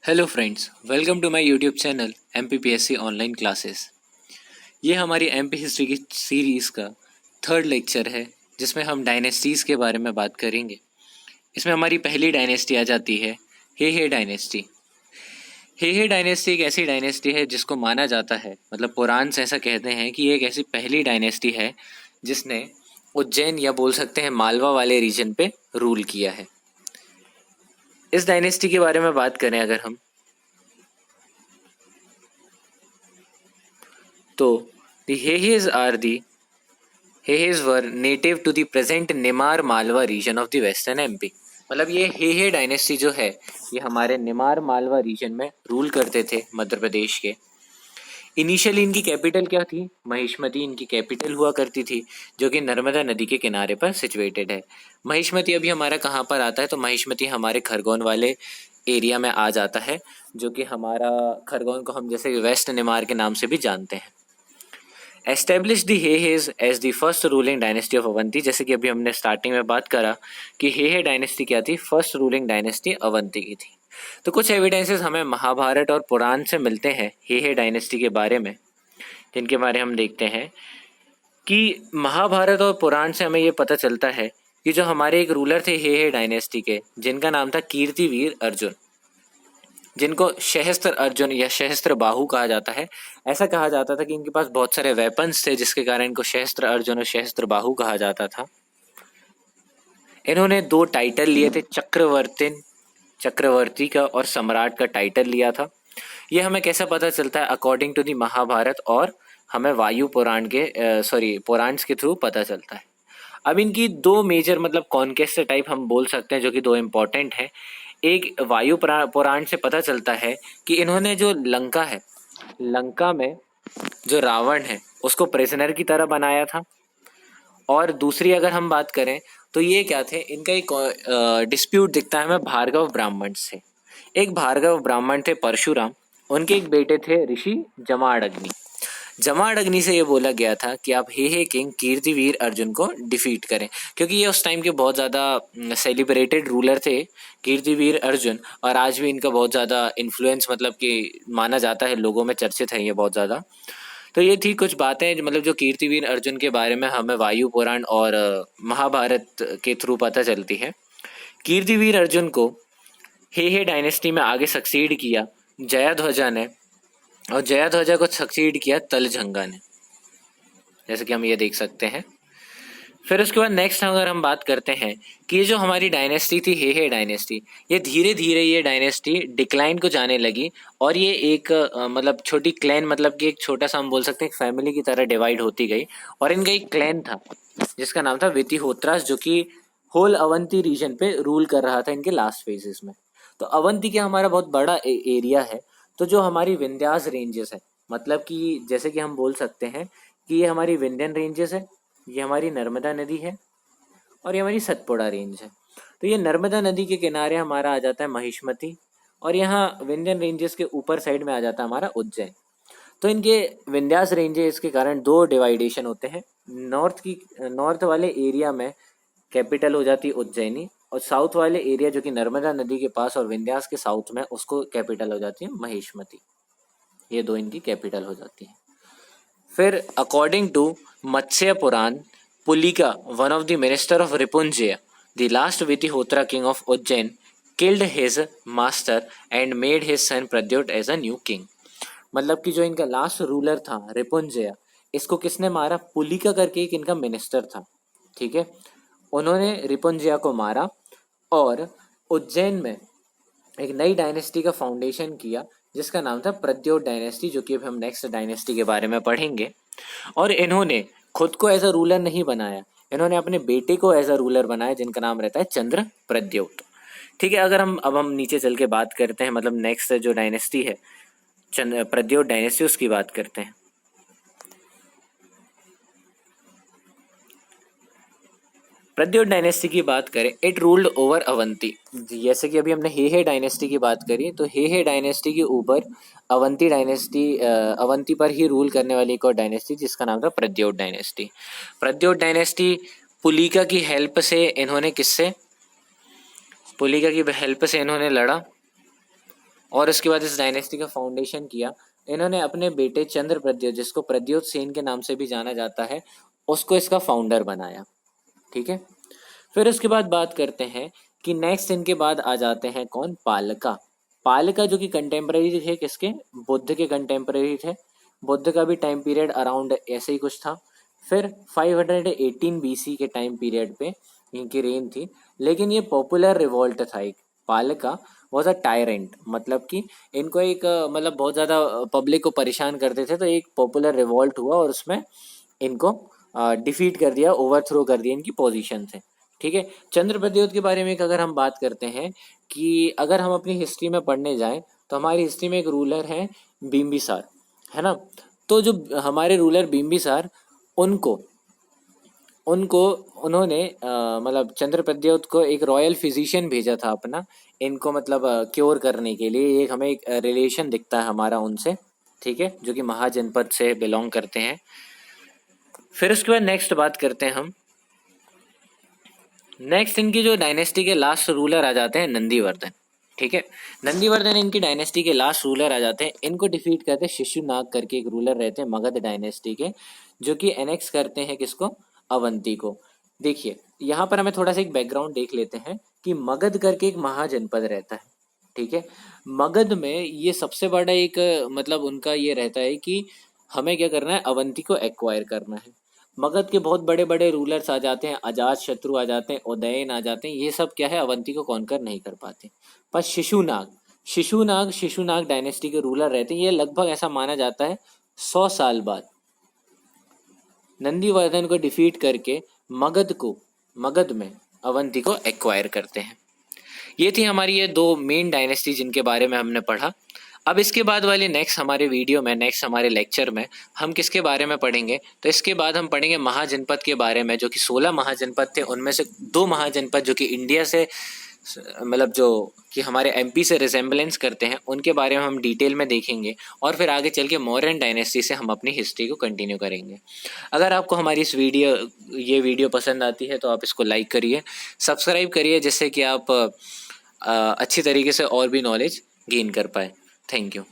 Hello friends, welcome to my YouTube channel MPPSC online classes. ये हमारी MP history की series का third lecture है जिसमें हम डायनेस्टीज़ के बारे में बात करेंगे। इसमें हमारी पहली डायनेस्टी आ जाती है हे डायनेस्टी। हे डायनेस्टी एक ऐसी डायनेस्टी है जिसको माना जाता है, मतलब पुराण से ऐसा कहते हैं कि ये एक ऐसी पहली डायनेस्टी है जिसने उज्जैन या बोल सकते हैं मालवा वाले रीजन पे रूल किया है। इस डायनेस्टी के बारे में बात करें अगर हम, तो the Hehes were native to the present Nimar Malwa region of the western MP। मतलब ये हे डायनेस्टी जो है ये हमारे निमार मालवा रीजन में रूल करते थे मध्य प्रदेश के। इनिशियली इनकी कैपिटल क्या थी? महिष्मती इनकी कैपिटल हुआ करती थी, जो कि नर्मदा नदी के किनारे पर सिचुएटेड है। महिष्मती अभी हमारा कहाँ पर आता है? तो महिष्मती हमारे खरगोन वाले एरिया में आ जाता है, जो कि हमारा खरगोन को हम जैसे वेस्ट निमार के नाम से भी जानते हैं। Establish the Haihayas as the first ruling dynasty of Avanti. जैसे कि अभी हमने स्टार्टिंग में बात करा कि हे डायनेस्टी क्या थी? फर्स्ट रूलिंग डायनेस्टी अवंती की थी। तो कुछ एविडेंसेस हमें महाभारत और पुराण से मिलते हैं हे डायनेस्टी के बारे में, जिनके बारे हम देखते हैं कि महाभारत और पुराण से हमें ये पता चलता है कि जो हमारे एक रूलर थे हे डायनेस्टी के, जिनका नाम था कीर्तिवीर अर्जुन, जिनको सहस्त्र अर्जुन या सहस्त्र बाहु कहा जाता है। ऐसा कहा जाता था कि इनके पास बहुत सारे वेपन्स थे, जिसके कारण इनको सहस्त्र अर्जुन और सहस्त्र बाहु कहा जाता था। इन्होंने दो टाइटल लिए थे, चक्रवर्ती का और सम्राट का टाइटल लिया था। यह हमें कैसा पता चलता है? अकॉर्डिंग टू दी महाभारत, और हमें वायु पुराण के पुराण्स के थ्रू पता चलता है। अब इनकी दो मेजर मतलब कॉन्केस्ट टाइप हम बोल सकते हैं, जो कि दो इम्पोर्टेंट है। एक वायु पुराण से पता चलता है कि इन्होंने जो लंका है, लंका में जो रावण है उसको प्रिजनर की तरह बनाया था। और दूसरी अगर हम बात करें तो ये क्या थे, इनका एक डिस्प्यूट दिखता है हमें भार्गव ब्राह्मण से। एक भार्गव ब्राह्मण थे परशुराम, उनके एक बेटे थे ऋषि जमाडग्नि। जमाडग्नि से ये बोला गया था कि आप हे किंग कीर्तिवीर अर्जुन को डिफीट करें, क्योंकि ये उस टाइम के बहुत ज़्यादा सेलिब्रेटेड रूलर थे कीर्तिवीर अर्जुन, और आज भी इनका बहुत ज़्यादा इन्फ्लुएंस मतलब कि माना जाता है, लोगों में चर्चित है ये बहुत ज़्यादा। तो ये थी कुछ बातें मतलब जो कीर्तिवीर अर्जुन के बारे में हमें वायु पुराण और महाभारत के थ्रू पता चलती है। कीर्तिवीर अर्जुन को हे डायनेस्टी में आगे सक्सीड किया जयाध्वजा ने, और जयाध्वजा को सक्सीड किया तलझंगा ने, जैसे कि हम ये देख सकते हैं। फिर उसके बाद नेक्स्ट अगर हम बात करते हैं कि ये जो हमारी डायनेस्टी थी हे डायनेस्टी, ये धीरे धीरे ये डायनेस्टी डिक्लाइन को जाने लगी, और ये एक मतलब छोटी क्लैन, मतलब कि एक छोटा सा हम बोल सकते हैं फैमिली की तरह डिवाइड होती गई। और इनका एक क्लैन था जिसका नाम था वितिहोत्रास, जो कि होल अवंती रीजन पे रूल कर रहा था इनके लास्ट फेजेस में। तो अवंती क्या हमारा बहुत बड़ा एरिया है। तो जो हमारी विंध्यास रेंजेस है, मतलब कि जैसे कि हम बोल सकते हैं कि ये हमारी विंध्यन रेंजेस है, ये हमारी नर्मदा नदी है, और ये हमारी सतपुड़ा रेंज है। तो ये नर्मदा नदी के किनारे हमारा आ जाता है महिष्मती, और यहाँ विंध्यन रेंजेस के ऊपर साइड में आ जाता है हमारा उज्जैन। तो इनके विंध्यास रेंजेस के कारण दो डिवाइडेशन होते हैं। नॉर्थ वाले एरिया में कैपिटल हो जाती है उज्जैनी, और साउथ वाले एरिया जो कि नर्मदा नदी के पास और विंध्यास के साउथ में, उसको कैपिटल हो जाती है महिष्मती। ये दो इनकी कैपिटल हो जाती है। फिर according to Matsya Purana, Pulika one of the minister of Ripunjaya, the last Vitihotra king of Ujjain, killed his master and made his son Pradyota as a new king. मतलब कि जो इनका लास्ट रूलर था रिपुंजय, इसको किसने मारा? पुलिका करके एक इनका मिनिस्टर था, ठीक है। उन्होंने रिपुंजय को मारा और उज्जैन में एक नई डायनेस्टी का फाउंडेशन किया, जिसका नाम था प्रद्योत डायनेस्टी, जो कि अब हम नेक्स्ट डायनेस्टी के बारे में पढ़ेंगे। और इन्होंने खुद को एज अ रूलर नहीं बनाया, इन्होंने अपने बेटे को एज अ रूलर बनाया, जिनका नाम रहता है चंद्र प्रद्योत, ठीक है। अगर हम नीचे चल के बात करते हैं, मतलब नेक्स्ट जो डायनेस्टी है चंद्र प्रद्योत डायनेस्टी, उसकी बात करते हैं। प्रद्योत डायनेस्टी की बात करें, इट रूल्ड ओवर अवंती। जैसे कि अभी हमने हे डायनेस्टी की बात करी, तो हे डायनेस्टी के ऊपर अवंती डायनेस्टी, अवंती पर ही रूल करने वाली एक और डायनेस्टी, जिसका नाम था प्रद्योत डायनेस्टी। प्रद्योत डायनेस्टी पुलिका की हेल्प से इन्होंने लड़ा और उसके बाद इस डायनेस्टी का फाउंडेशन किया। इन्होंने अपने बेटे चंद्रप्रद्योत, जिसको प्रद्योत सेन के नाम से भी जाना जाता है, उसको इसका फाउंडर बनाया। ठीक है। फिर उसके बाद बात करते हैं कि नेक्स्ट इनके बाद आ जाते हैं कौन, पालका। पालका जो कि कंटेम्प्रेरी थे किसके, बुद्ध के कंटेम्प्रेरी थे। बुद्ध का भी टाइम पीरियड अराउंड ऐसे ही कुछ था। फिर 518 बीसी के टाइम पीरियड पे इनकी रेन थी। लेकिन ये पॉपुलर रिवॉल्ट था एक। पालका वॉज अ टायरेंट, मतलब कि इनको एक मतलब बहुत ज़्यादा पब्लिक को परेशान करते थे, तो एक पॉपुलर रिवॉल्ट हुआ और उसमें इनको डिफीट कर दिया, ओवरथ्रो कर दिया इनकी पोजीशन से। ठीक है। चंद्रप्रद्योत के बारे में अगर हम बात करते हैं कि अगर हम अपनी हिस्ट्री में पढ़ने जाएं तो हमारी हिस्ट्री में एक रूलर है बिम्बिसार, है ना। तो जो हमारे रूलर बिम्बिसार, उनको उनको उन्होंने मतलब चंद्रप्रद्योत को एक रॉयल फिजिशियन भेजा था अपना, इनको मतलब क्योर करने के लिए। एक हमें एक रिलेशन दिखता है हमारा उनसे, ठीक है, जो कि महाजनपद से बिलोंग करते हैं। फिर उसके बाद नेक्स्ट बात करते हैं हम। नेक्स्ट इनकी जो डायनेस्टी के लास्ट रूलर आ जाते हैं नंदीवर्धन। ठीक है। नंदीवर्धन इनकी डायनेस्टी के लास्ट रूलर आ जाते हैं। इनको डिफीट करते हैं शिशुनाग करके एक रूलर रहते हैं मगध डायनेस्टी के, जो कि एनेक्स करते हैं किसको, अवंती को। देखिए यहाँ पर हमें थोड़ा सा एक बैकग्राउंड देख लेते हैं कि मगध करके एक महाजनपद रहता है। ठीक है। मगध में ये सबसे बड़ा एक मतलब उनका ये रहता है कि हमें क्या करना है, अवंती को एक्वायर करना है। मगध के बहुत बड़े बड़े रूलर्स आ जाते हैं, अजात शत्रु आ जाते हैं, उदयन आ जाते हैं, ये सब क्या है, अवंती को कॉन्कर नहीं कर पाते। पर शिशुनाग डायनेस्टी के रूलर रहते हैं। ये लगभग ऐसा माना जाता है 100 साल बाद नंदीवर्धन को डिफीट करके मगध में अवंती को एक्वायर करते हैं। ये थी हमारी ये दो मेन डायनेस्टी जिनके बारे में हमने पढ़ा। अब इसके बाद वाले नेक्स्ट हमारे वीडियो में, नेक्स्ट हमारे लेक्चर में हम किसके बारे में पढ़ेंगे, तो इसके बाद हम पढ़ेंगे महाजनपद के बारे में, जो कि 16 महाजनपद थे। उनमें से 2 महाजनपद जो कि इंडिया से मतलब जो कि हमारे एमपी से रिजेंबलेंस करते हैं, उनके बारे में हम डिटेल में देखेंगे। और फिर आगे चल के मौर्यन डायनेस्टी से हम अपनी हिस्ट्री को कंटिन्यू करेंगे। अगर आपको हमारी ये वीडियो पसंद आती है तो आप इसको लाइक करिए, सब्सक्राइब करिए, जिससे कि आप अच्छी तरीके से और भी नॉलेज गेन कर पाए। Thank you.